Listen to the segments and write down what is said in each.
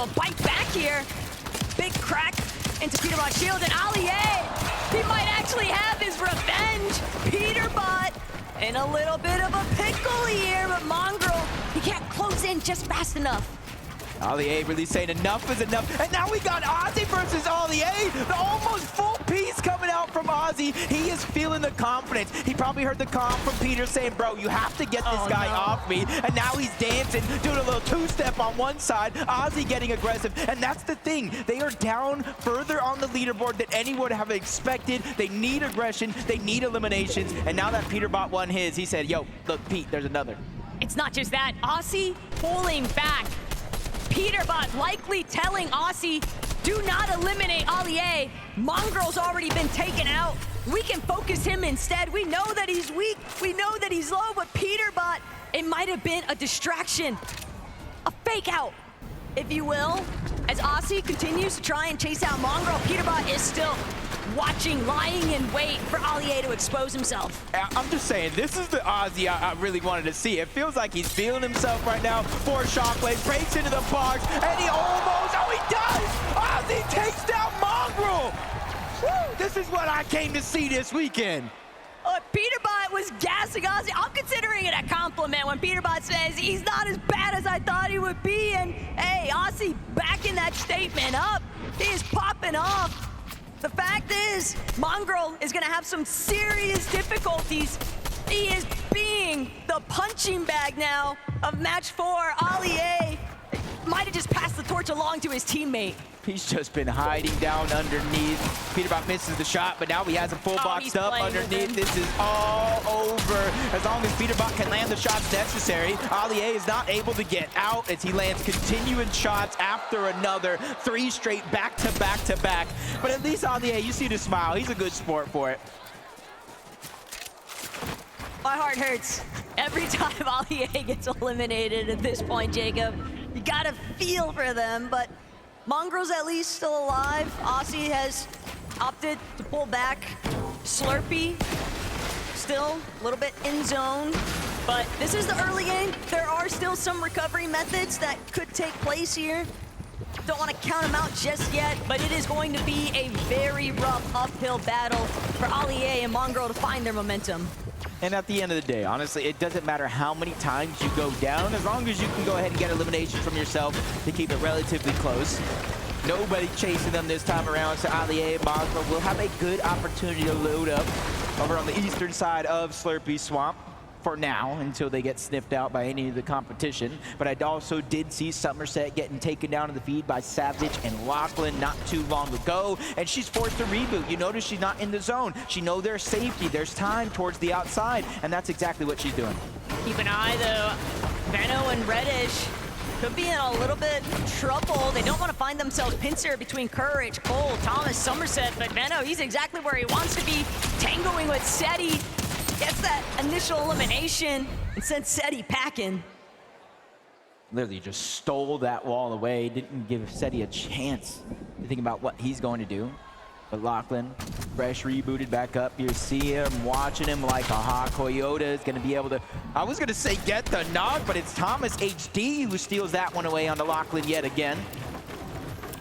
a bite back here. Big crack into Peterbot's shield, and Allie, he might actually have his revenge. Peterbot in a little bit of a pickle here, but Mongrel, he can't close in just fast enough. Aussieantics really saying enough is enough. And now we got Aussie versus Aussieantics. The almost full piece coming out from Aussie. He is feeling the confidence. He probably heard the calm from Peter saying, bro, you have to get this guy off me. And now he's dancing, doing a little two-step on one side. Aussie getting aggressive. And that's the thing. They are down further on the leaderboard than anyone would have expected. They need aggression. They need eliminations. And now that Peterbot won his, he said, yo, look, Pete, there's another. It's not just that. Aussie pulling back. Peterbot likely telling Aussie, do not eliminate Aussieantics. Mongrel's already been taken out. We can focus him instead. We know that he's weak. We know that he's low, but Peterbot, it might have been a distraction. A fake out, if you will. As Aussie continues to try and chase out Mongrel, Peterbot is still watching, lying in wait for Aussieantics to expose himself. I'm just saying, this is the Aussie I really wanted to see. It feels like he's feeling himself right now. Four shockwave, breaks into the box, and he almost, oh, he does! Aussie takes down Mongrel! Woo, this is what I came to see this weekend. Peterbot was gassing Aussie. I'm considering it a compliment when Peterbot says he's not as bad as I thought he would be. And hey, Aussie backing that statement up. He is popping off. The fact is, Mongrel is gonna have some serious difficulties. He is being the punching bag now of match 4. Aussieantics might have just passed the torch along to his teammate. He's just been hiding down underneath. Peterbot misses the shot, but now he has him full boxed up underneath. This is all over. As long as Peterbot can land the shots necessary, Aussieantics is not able to get out as he lands continuing shots after another. 3 straight back to back to back. But at least Aussieantics, you see the smile. He's a good sport for it. My heart hurts every time Aussieantics gets eliminated at this point, Jacob. You gotta feel for them, but Mongrel's at least still alive. Aussie has opted to pull back. Slurpee still a little bit in zone, but this is the early game. There are still some recovery methods that could take place here. Don't want to count them out just yet, but it is going to be a very rough uphill battle for Aussieantics and Mongrel to find their momentum. And at the end of the day, honestly, it doesn't matter how many times you go down, as long as you can go ahead and get elimination from yourself to keep it relatively close. Nobody chasing them this time around, so Aussieantics and Mongrel will have a good opportunity to load up over on the eastern side of Slurpee Swamp for now, until they get sniffed out by any of the competition. But I also did see Somerset getting taken down in the feed by Savage and Lachlan not too long ago, and she's forced to reboot. You notice she's not in the zone. She knows there's safety, there's time towards the outside, and that's exactly what she's doing. Keep an eye though, Veno and Reddish could be in a little bit of trouble. They don't want to find themselves pincer between Courage, Cole, Thomas, Somerset, but Veno, he's exactly where he wants to be, tangoing with Seti. Gets that initial elimination and sends Seti packing. Literally just stole that wall away, didn't give Seti a chance to think about what he's going to do. But Lachlan, fresh rebooted back up. You see him, watching him like a hawk. Coyote is going to be able to, I was going to say get the knock, but it's Thomas HD who steals that one away onto Lachlan yet again.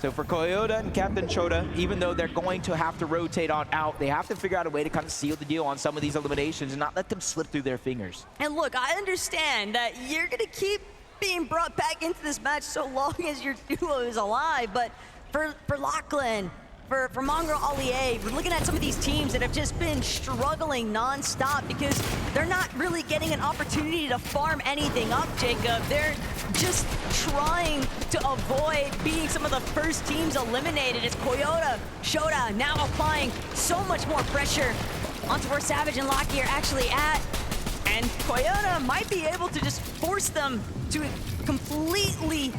So for Coyote and Captain Chota, even though they're going to have to rotate on out, they have to figure out a way to kind of seal the deal on some of these eliminations and not let them slip through their fingers. And look, I understand that you're going to keep being brought back into this match so long as your duo is alive, but for Lachlan, for Mongrel Aussieantics, we're looking at some of these teams that have just been struggling non-stop because they're not really getting an opportunity to farm anything up, Jacob. They're just trying to avoid being some of the first teams eliminated. It's Coyote, Shota now applying so much more pressure onto where Savage and Lockie are actually at. And Coyote might be able to just force them to completely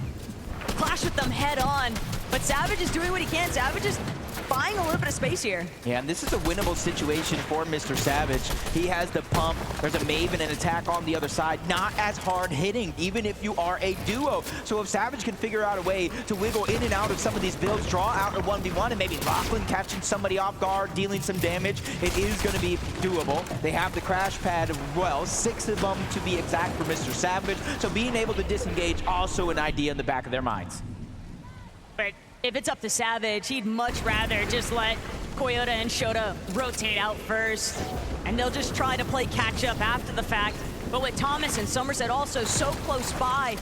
clash with them head on. But Savage is doing what he can. Savage is buying a little bit of space here. Yeah, and this is a winnable situation for Mr. Savage. He has the pump. There's a Maven and attack on the other side. Not as hard hitting, even if you are a duo. So if Savage can figure out a way to wiggle in and out of some of these builds, draw out a 1v1, and maybe Lachlan catching somebody off guard, dealing some damage, it is going to be doable. They have the crash pad as well, 6 of them to be exact for Mr. Savage. So being able to disengage, also an idea in the back of their minds. But if it's up to Savage, he'd much rather just let Koyota and Shota rotate out first, and they'll just try to play catch up after the fact. But with Thomas and Somerset also so close by,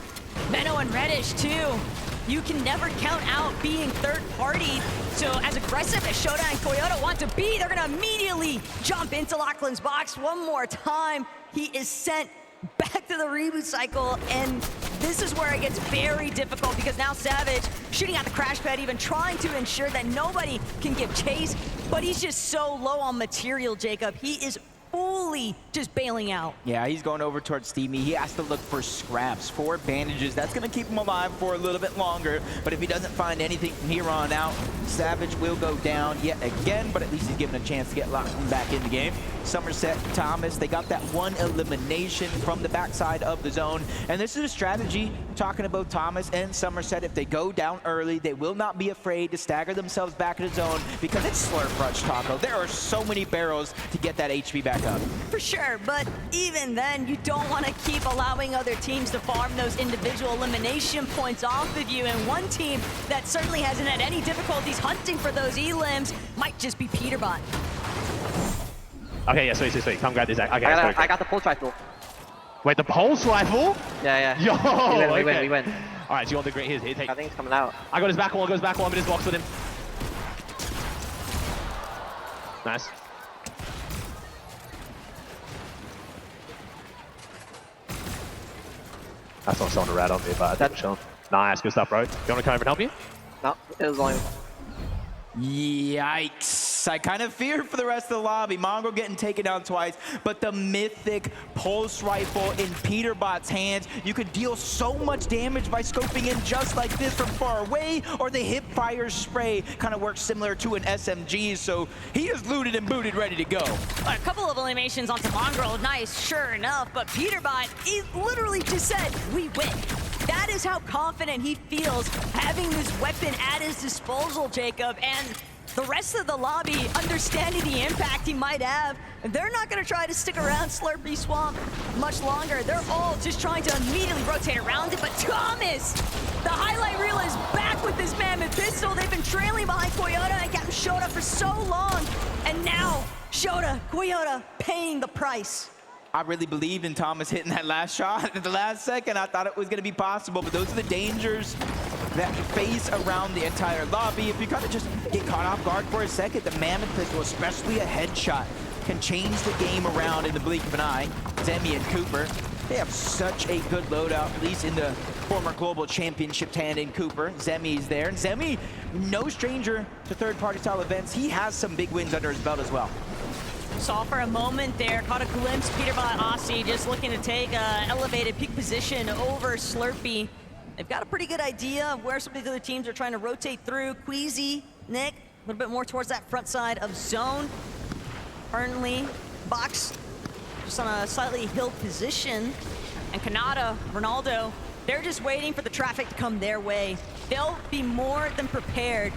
Menno and Reddish too, you can never count out being third party. So as aggressive as Shota and Koyota want to be, they're gonna immediately jump into Lachlan's box one more time. He is sent back to the reboot cycle, and this is where it gets very difficult because now Savage shooting at the crash pad, even trying to ensure that nobody can give chase, but he's just so low on material, Jacob. He is fully just bailing out. Yeah, he's going over towards Steamy. He has to look for scraps, for bandages. That's going to keep him alive for a little bit longer. But if he doesn't find anything from here on out, Savage will go down yet again, but at least he's given a chance to get Lachlan back in the game. Somerset, Thomas, they got that one elimination from the backside of the zone. And this is a strategy, talking about Thomas and Somerset. If they go down early, they will not be afraid to stagger themselves back in the zone because it's Slurp Rush, Taco. There are so many barrels to get that HP back up. For sure, but even then, you don't want to keep allowing other teams to farm those individual elimination points off of you. And one team that certainly hasn't had any difficulties hunting for those elims might just be Peterbot. Okay, yeah, sweet. Come grab this. Okay, I got the pulse rifle. Wait, the pulse rifle? Yeah. Yo, We win. All right, so you want the great? Here, take. I think it's coming out. I got his back wall. I'm in his box with him. Nice. That's not someone to rat on me, but that's Sean. Nice, good stuff, bro. You want to come over and help you? No, it was only. Yikes. I kind of fear for the rest of the lobby. Mongrel getting taken down twice, but the mythic pulse rifle in Peterbot's hands, you could deal so much damage by scoping in just like this from far away, or the hip fire spray kind of works similar to an SMG, so he is looted and booted, ready to go. A couple of eliminations onto Mongrel, nice, sure enough, but Peterbot, he literally just said, we win. That is how confident he feels having this weapon at his disposal, Jacob, and the rest of the lobby, understanding the impact he might have, they're not going to try to stick around Slurpy Swamp much longer. They're all just trying to immediately rotate around it, but Thomas, the highlight reel is back with this mammoth pistol. They've been trailing behind Koyota and Captain Shota for so long, and now Shota, Koyota paying the price. I really believed in Thomas hitting that last shot at the last second. I thought it was going to be possible, but those are the dangers that you face around the entire lobby. If you kind of just get caught off guard for a second, the Mammoth Pistol, especially a headshot, can change the game around in the blink of an eye. Zemi and Cooper, they have such a good loadout, at least in the former global championship hand in Cooper. Zemi's there, and Zemi, no stranger to third-party style events. He has some big wins under his belt as well. Saw for a moment there, caught a glimpse, Peterbot Aussie just looking to take an elevated peak position over Slurpy. They've got a pretty good idea of where some of the other teams are trying to rotate through. Queasy, Nick, a little bit more towards that front side of zone. Burnley, Box, just on a slightly hill position. And Kanata, Ronaldo, they're just waiting for the traffic to come their way. They'll be more than prepared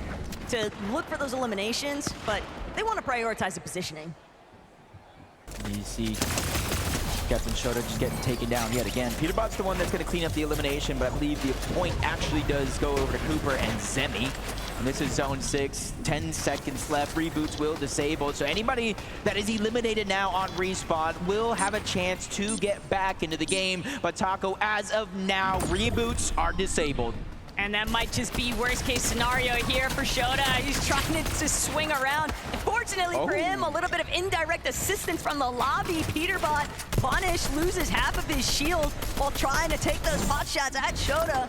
to look for those eliminations, but they want to prioritize the positioning. You see Captain Shota just getting taken down yet again. Peterbot's the one that's going to clean up the elimination, but I believe the point actually does go over to Cooper and Zemi. And this is zone 6, 10 seconds left. Reboots will disable. So anybody that is eliminated now on respawn will have a chance to get back into the game. But Taco, as of now, reboots are disabled. And that might just be worst case scenario here for Shota. He's trying to swing around. Fortunately for him, a little bit of indirect assistance from the lobby. Peterbot, punished, loses half of his shield while trying to take those pot shots at Shota.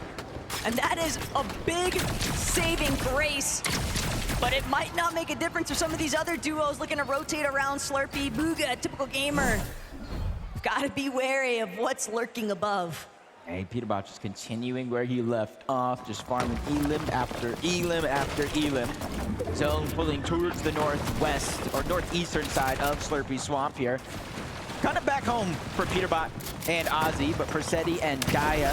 And that is a big saving grace. But it might not make a difference for some of these other duos looking to rotate around Slurpy. Booga, typical gamer. Gotta be wary of what's lurking above. Hey, Peterbot just continuing where he left off, just farming elim after elim after elim. Zone pulling towards the northwest or northeastern side of Slurpy Swamp here. Kind of back home for Peterbot and Ozzy, but for Seti and Gaia,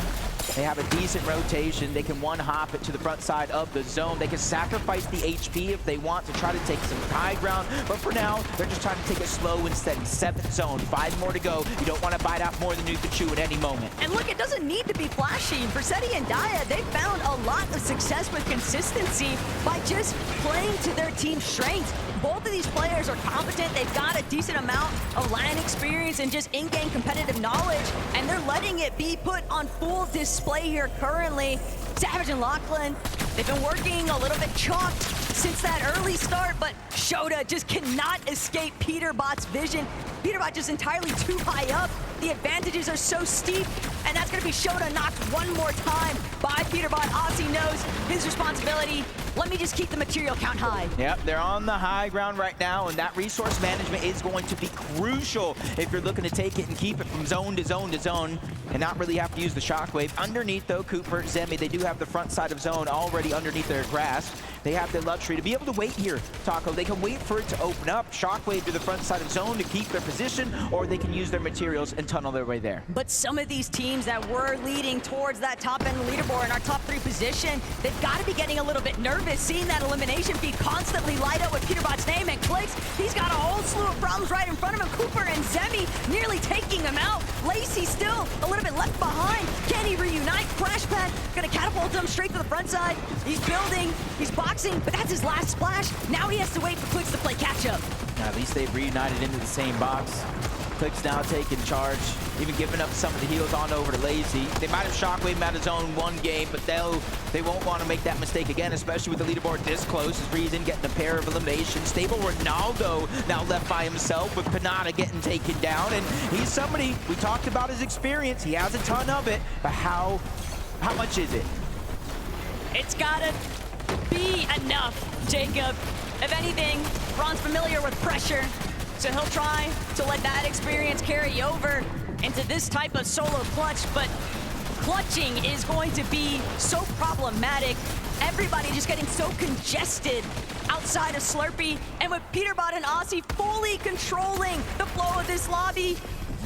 They have a decent rotation. They can one-hop it to the front side of the zone. They can sacrifice the HP if they want to try to take some high ground. But for now, they're just trying to take it slow and steady. 7th zone, 5 more to go. You don't want to bite out more than you can chew at any moment. And look, it doesn't need to be flashy. Versetti and Daya, they found a lot of success with consistency by just playing to their team's strengths. Both of these players are competent. They've got a decent amount of LAN experience and just in-game competitive knowledge, and they're letting it be put on full display here currently. Savage and Lachlan, they've been working a little bit chalked since that early start, but Shota just cannot escape Peterbot's vision. Peterbot just entirely too high up. The advantages are so steep, and that's going to be Shota knocked one more time by Peterbot. Aussie knows his responsibility. Let me just keep the material count high. Yep, they're on the high ground right now, and that resource management is going to be crucial if you're looking to take it and keep it from zone to zone to zone and not really have to use the shockwave. Underneath, though, Cooper, Zemi, they do have the front side of zone already underneath their grasp. They have the luxury to be able to wait here, Taco. They can wait for it to open up, shockwave to the front side of zone to keep their position, or they can use their materials and tunnel their way there. But some of these teams that were leading towards that top end leaderboard in our top 3 position, they've got to be getting a little bit nervous, seeing that elimination feed constantly light up with Peterbot's name and clicks. He's got a whole slew of problems right in front of him. Cooper and Zemi nearly taking him out. Lacey still a little bit left behind. Can he reunite? Crash pad gonna catapult him straight to the front side. He's building, he's boxing, but that's his last splash. Now he has to wait for Clicks to play catch up. At least they've reunited into the same box. Clicks now taking charge, even giving up some of the heals on over to Lazy. They might have shockwave out of zone one game, but they won't want to make that mistake again, especially with the leaderboard this close. As Reason getting a pair of eliminations. Stable Ronaldo now left by himself with Panada getting taken down, and he's somebody, we talked about his experience. He has a ton of it, but how much is it? It's gotta be enough, Jacob. If anything, Ron's familiar with pressure, so he'll try to let that experience carry over into this type of solo clutch, but clutching is going to be so problematic. Everybody just getting so congested outside of Slurpee, and with Peterbot and Aussie fully controlling the flow of this lobby,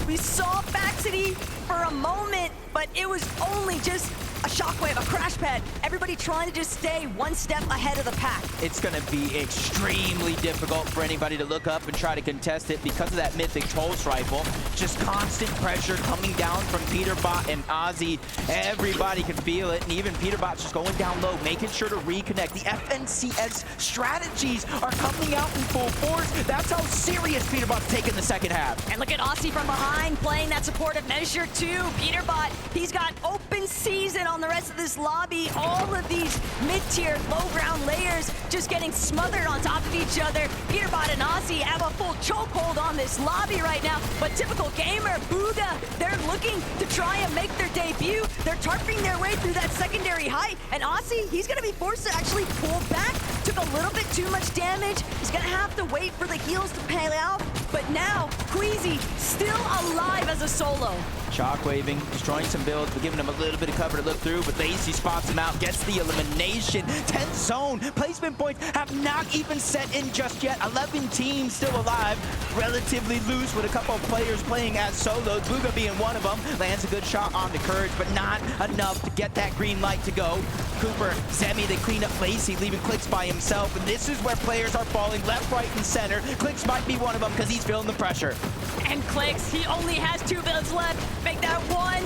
we saw Baxity for a moment, but it was only just a shockwave, a crash pad. Everybody trying to just stay one step ahead of the pack. It's going to be extremely difficult for anybody to look up and try to contest it because of that mythic pulse rifle. Just constant pressure coming down from Peterbot and Aussie. Everybody can feel it, and even Peterbot's just going down low, making sure to reconnect. The FNCS strategies are coming out in full force. That's how serious Peterbot's taking the second half. And look at Aussie from behind playing that supportive measure too. Peterbot, he's got open season on the rest of this lobby. All of these mid-tier, low-ground layers just getting smothered on top of each other. Peterbot and Aussie have a full chokehold on this lobby right now, but typical gamer, Booga, they're looking to try and make their debut. They're tarping their way through that secondary height, and Aussie, he's gonna be forced to actually pull back. Took a little bit too much damage. He's gonna have to wait for the heals to pay out, but now, Queasy still alive as a solo. Shockwaving, destroying some builds, but giving him a little bit of cover to look through, but Lacey spots him out, gets the elimination. 10th zone, placement points have not even set in just yet. 11 teams still alive, relatively loose with a couple of players playing as solos, Booga being one of them. Lands a good shot on the Courage, but not enough to get that green light to go. Cooper, Zemi, they clean up Lacey, leaving Clicks by himself, and this is where players are falling left, right, and center. Clicks might be one of them because he's feeling the pressure. And Clicks, he only has 2 builds left. Make that one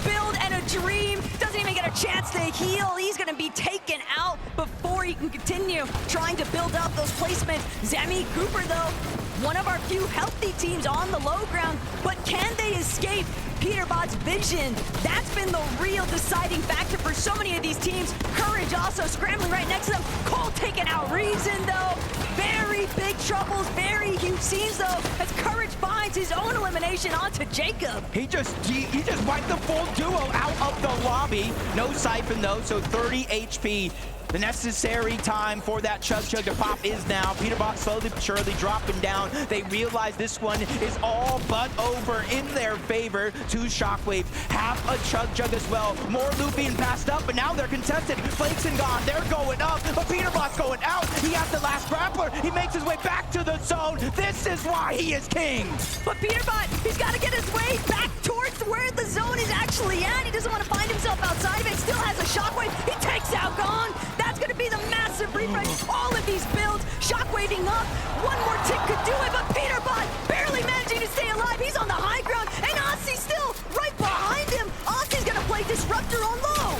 build and a dream. Doesn't even get a chance to heal. He's gonna be taken out before he can continue trying to build up those placements. Zemi, Cooper though, one of our few healthy teams on the low ground, but can they escape Peterbot's vision? That's been the real deciding factor for so many of these teams. Courage also scrambling right next to them. Cole taking out Reason though. Very big troubles, very huge scenes though, as Courage finds his own elimination onto Jacob. He just wiped the full duo out of the lobby. No siphon though, so 30 HP. The necessary time for that Chug to pop is now. Peterbot slowly but surely dropping down. They realize this one is all but over in their favor. two Shockwave, half a Chug Jug as well. More loot being passed up, but now they're contested. Flakes and gone, they're going up, but Peterbot's going out. He has the last grappler. He makes his way back to the zone. This is why he is king. But Peterbot, he's got to get his way back towards where the zone is actually at. He doesn't want to find himself outside of it. Still has a Shockwave. He takes out Gone. That's going to be the massive refresh. All of these builds, Shockwaving up. One more tick could do it, but Peterbot barely managing to stay alive. He's on the high ground, and Aussie still right behind him. Aussie's going to play Disruptor on low.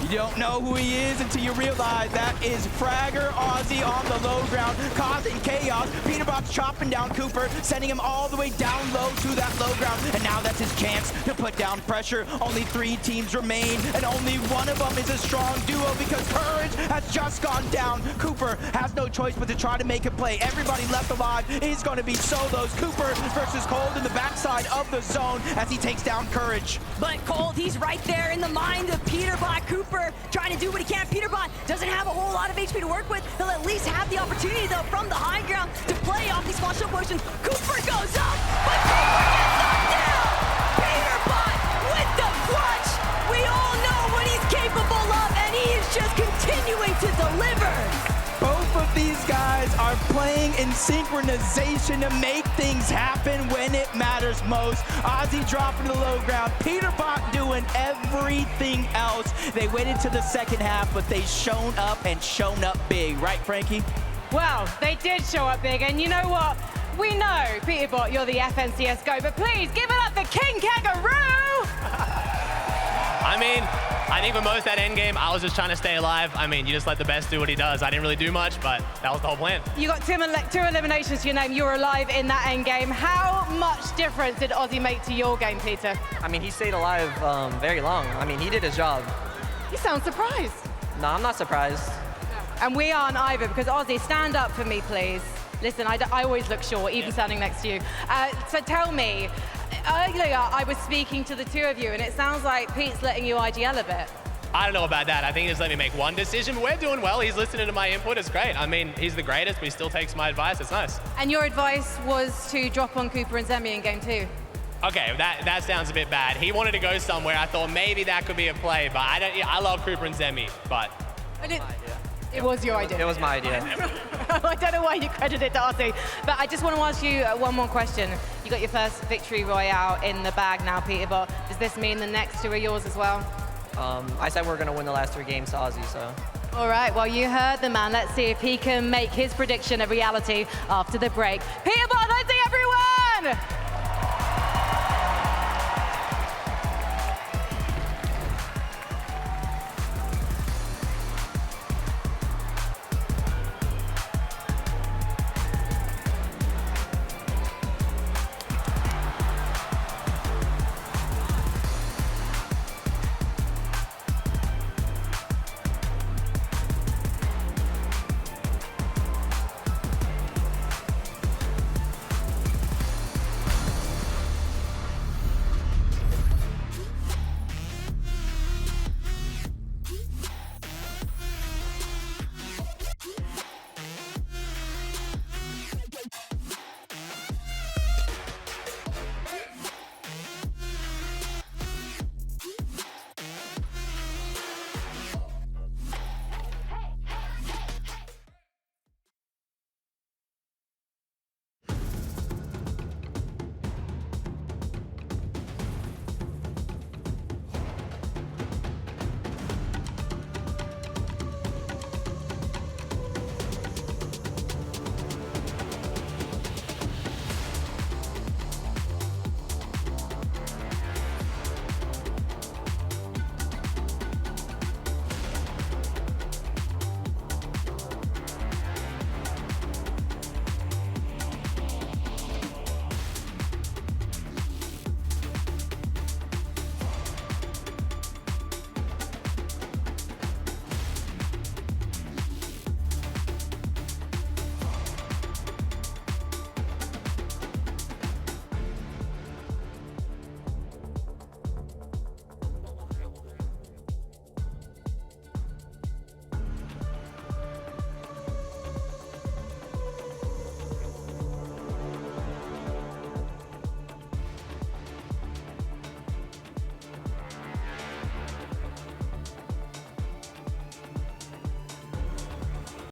You don't know who he is until you realize that is Fragger Aussie on the low ground, causing chaos. Peterbot's chopping down Cooper, sending him all the way down low to that low ground. And now that's his chance to put down pressure. Only 3 teams remain, and only one of them is a strong duo because Courage has just gone down. Cooper has no choice but to try to make a play. Everybody left alive is going to be solos. Cooper versus Cold in the backside of the zone as he takes down Courage. But Cold, he's right there in the mind of Peterbot. Cooper trying to do what he can. Peterbot doesn't have a whole lot of HP to work with. He'll at least have the opportunity, though, from the high ground to play off these small shield potions. Cooper goes up, but Cooper gets knocked down! Peterbot with the clutch! We all know what he's capable of, and he is just continuing to deliver! Both of these guys are playing in synchronization to make things happen when it matters most. Aussie dropping to the low ground, Peterbot doing everything else. They waited to the second half, but they shown up and shown up big. Right, Frankie? Well, they did show up big, and you know what? We know, Peterbot, you're the FNCS GO, but please give it up for King Kangaroo! I mean, I think for most of that end game, I was just trying to stay alive. I mean, you just let the best do what he does. I didn't really do much, but that was the whole plan. You got two eliminations to your name. You were alive in that end game. How much difference did Aussie make to your game, Peter? I mean, he stayed alive very long. I mean, he did his job. You sound surprised. No, I'm not surprised. And we aren't either, because Aussie, stand up for me, please. Listen, I always look short, even standing next to you. So tell me, earlier I was speaking to the two of you, and it sounds like Pete's letting you IGL a bit. I don't know about that. I think he just let me make one decision. We're doing well. He's listening to my input. It's great. I mean, he's the greatest, but he still takes my advice. It's nice. And your advice was to drop on Cooper and Zemi in game 2. Okay, that sounds a bit bad. He wanted to go somewhere. I thought maybe that could be a play, but I love Cooper and Zemi, but... It was your idea. It was my idea. I don't know why you credited it to Aussie, but I just want to ask you one more question. You got your first victory royale in the bag now, Peterbot. Does this mean the next 2 are yours as well? I said we're going to win the last 3 games to Aussie, so... All right, well, you heard the man. Let's see if he can make his prediction a reality after the break. Peterbot, let's see everyone!